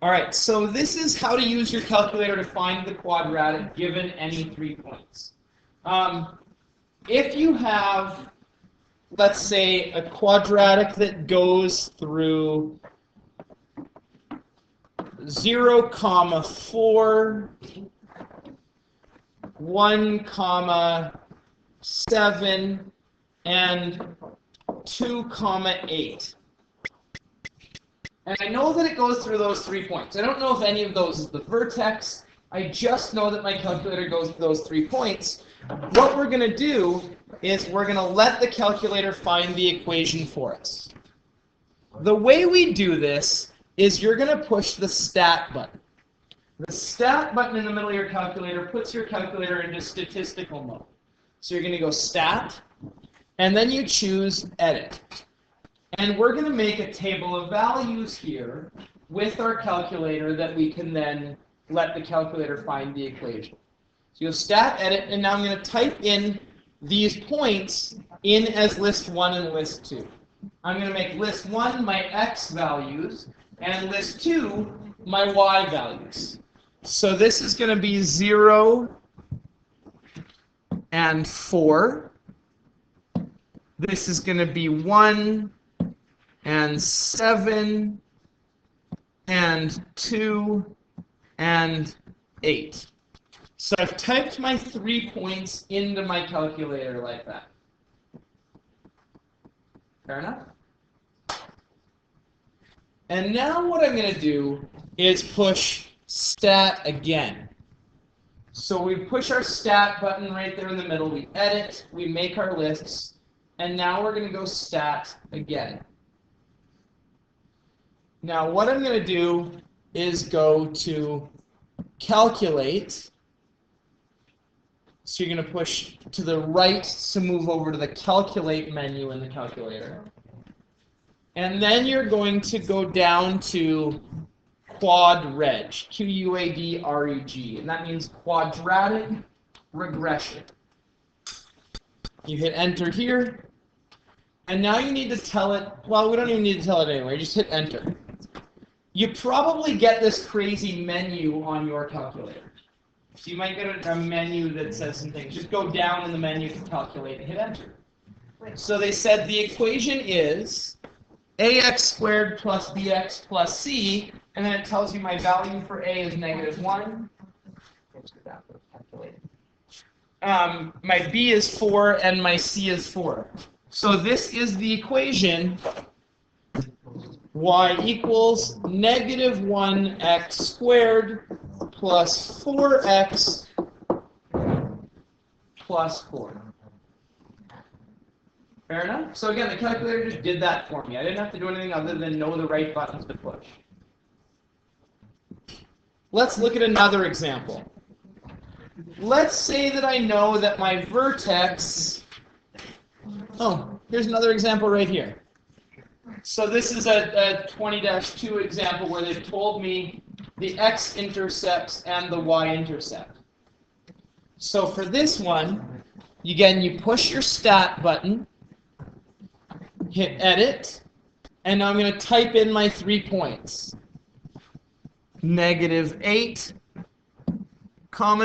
All right, so this is how to use your calculator to find the quadratic given any 3 points. If you have, let's say, a quadratic that goes through 0, 4, 1, 7, and 2, 8. And I know that it goes through those 3 points. I don't know if any of those is the vertex. I just know that my calculator goes through those 3 points. What we're going to do is we're going to let the calculator find the equation for us. The way we do this is you're going to push the stat button. The stat button in the middle of your calculator puts your calculator into statistical mode. So you're going to go stat, and then you choose edit. And we're going to make a table of values here with our calculator that we can then let the calculator find the equation. So you'll stat edit, and now I'm going to type in these points in as list 1 and list 2. I'm going to make list 1 my x values, and list 2 my y values. So this is going to be 0 and 4. This is going to be 1 and 7 and 2 and 8. So I've typed my 3 points into my calculator like that. Fair enough? And now what I'm going to do is push stat again. So we push our stat button right there in the middle, we edit, we make our lists, and now we're going to go stat again. Now what I'm going to do is go to calculate. So you're going to push to the right to move over to the calculate menu in the calculator. And then you're going to go down to quadrag, Q-U-A-D-R-E-G, and that means quadratic regression. You hit enter here, and now you need to tell it, well, we don't even need to tell it anyway, just hit enter. You probably get this crazy menu on your calculator. So you might get a menu that says some things. Just go down in the menu to calculate and hit enter. So they said the equation is ax squared plus bx plus c, and then it tells you my value for a is -1. My b is 4 and my c is 4. So this is the equation y equals -1x squared plus 4x plus 4. Fair enough? So again, the calculator just did that for me. I didn't have to do anything other than know the right buttons to push. Let's look at another example. Let's say that I know that my vertex... Oh, here's another example right here. So this is a 20-2 example where they've told me the x-intercepts and the y-intercept. So for this one, again, you push your stat button, hit edit, and now I'm going to type in my 3 points. -8,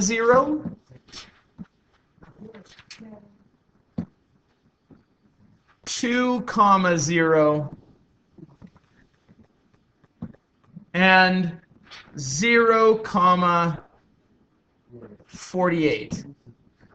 0, 2, 0, and 0, 48.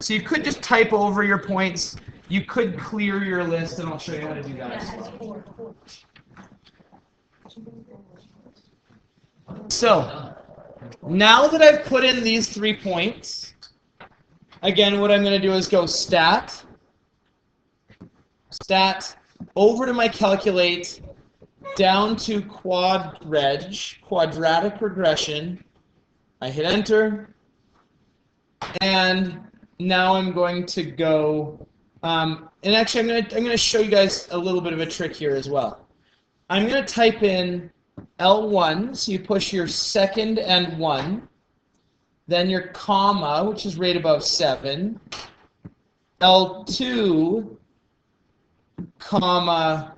So you could just type over your points. You could clear your list, and I'll show you how to do that as well. So now that I've put in these 3 points, again, what I'm going to do is go stat, over to my calculate, down to quadratic regression. I hit enter, and now I'm going to go, and actually I'm going to show you guys a little bit of a trick here as well. I'm going to type in L1, so you push your second and 1, then your comma, which is right above 7, L2, comma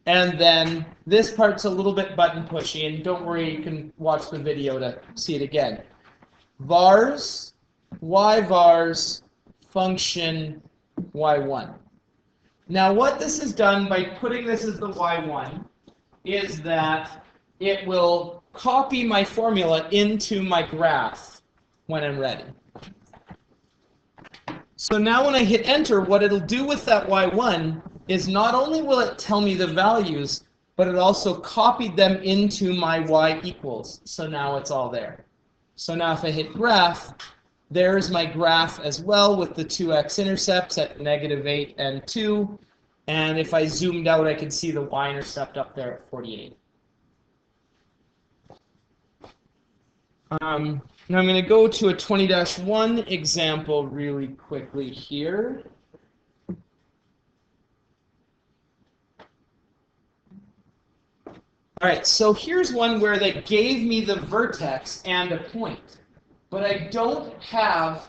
And then this part's a little bit button pushy, and don't worry, you can watch the video to see it again. Vars, y vars, function y1. Now what this has done by putting this as the y1 is that it will copy my formula into my graph when I'm ready. So now when I hit enter, what it'll do with that y1 is not only will it tell me the values, but it also copied them into my y equals. So now it's all there. So now if I hit graph, there's my graph as well with the two x-intercepts at -8 and 2. And if I zoomed out, I could see the y-intercept up there at 48. Now I'm going to go to a 20-1 example really quickly here. All right, so here's one where they gave me the vertex and a point, but I don't have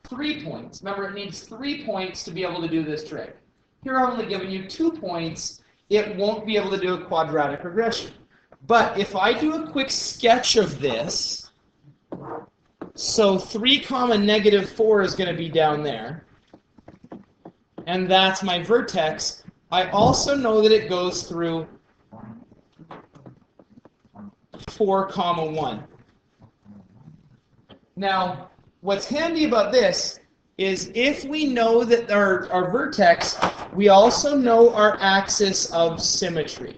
3 points. Remember, it needs 3 points to be able to do this trick. Here I've only given you 2 points. It won't be able to do a quadratic regression. But if I do a quick sketch of this, so 3, -4 is going to be down there, and that's my vertex. I also know that it goes through 4, 1. Now, what's handy about this is if we know that our vertex, we also know our axis of symmetry.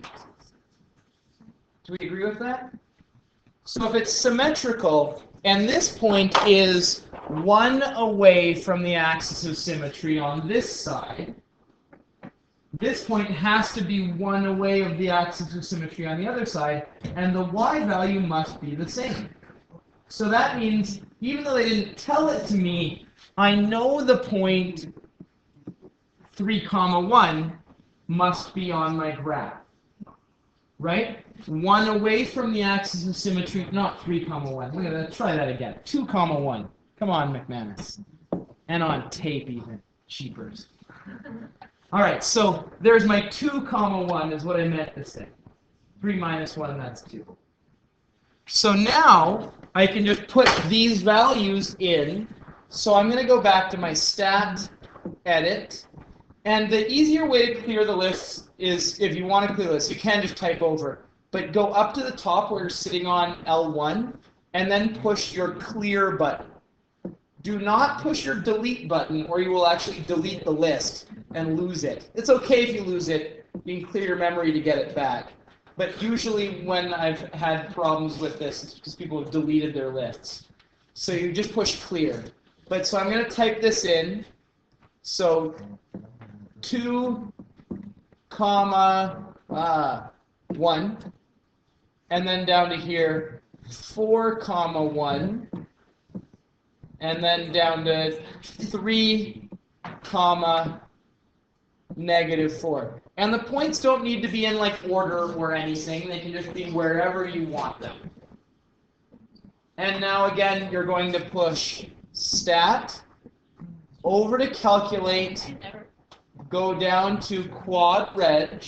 Do we agree with that? So if it's symmetrical, and this point is 1 away from the axis of symmetry on this side, this point has to be 1 away of the axis of symmetry on the other side, and the y value must be the same. So that means, even though they didn't tell it to me, I know the point 3, 1 must be on my graph. Right? 1 away from the axis of symmetry, not 3, 1. Look at that. Try that again. 2, 1. Come on, McManus. And on tape even. Cheapers. All right, so there's my 2, 1 is what I meant to say. 3 minus 1, that's 2. So now I can just put these values in. So I'm going to go back to my stat edit. And the easier way to clear the list is, if you want to clear the list, you can just type over. But go up to the top where you're sitting on L1, and then push your clear button. Do not push your delete button, or you will actually delete the list and lose it. It's okay if you lose it. You can clear your memory to get it back. But usually when I've had problems with this, it's because people have deleted their lists. So you just push clear. But so I'm going to type this in. So 2, 1, and then down to here 4, 1, and then down to 3, -4. And the points don't need to be in like order or anything. They can just be wherever you want them. And now again, you're going to push stat over to calculate. Go down to quad reg,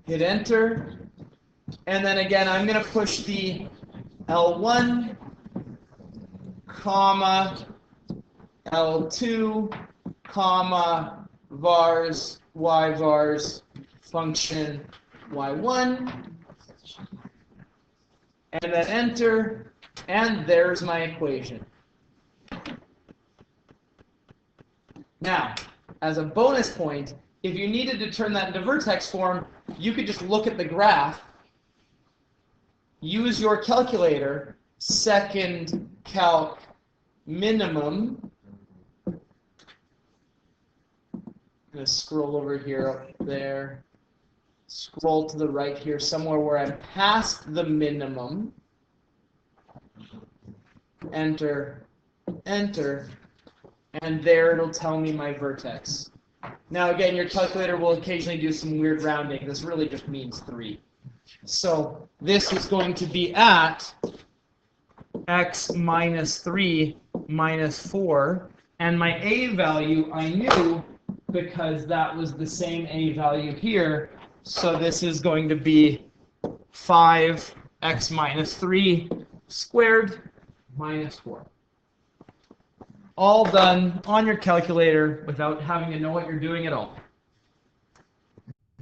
hit enter, and then again I'm going to push the L1, L2, vars, y vars, function y1, and then enter, and there's my equation. Now, as a bonus point, if you needed to turn that into vertex form, you could just look at the graph, use your calculator, second calc minimum. I'm going to scroll over here, up there, scroll to the right here, somewhere where I'm past the minimum, enter, enter, and there it'll tell me my vertex. Now again, your calculator will occasionally do some weird rounding. This really just means 3. So this is going to be at x minus 3 minus 4, and my a value I knew because that was the same a value here. So this is going to be 5x minus 3 squared minus 4. All done on your calculator without having to know what you're doing at all.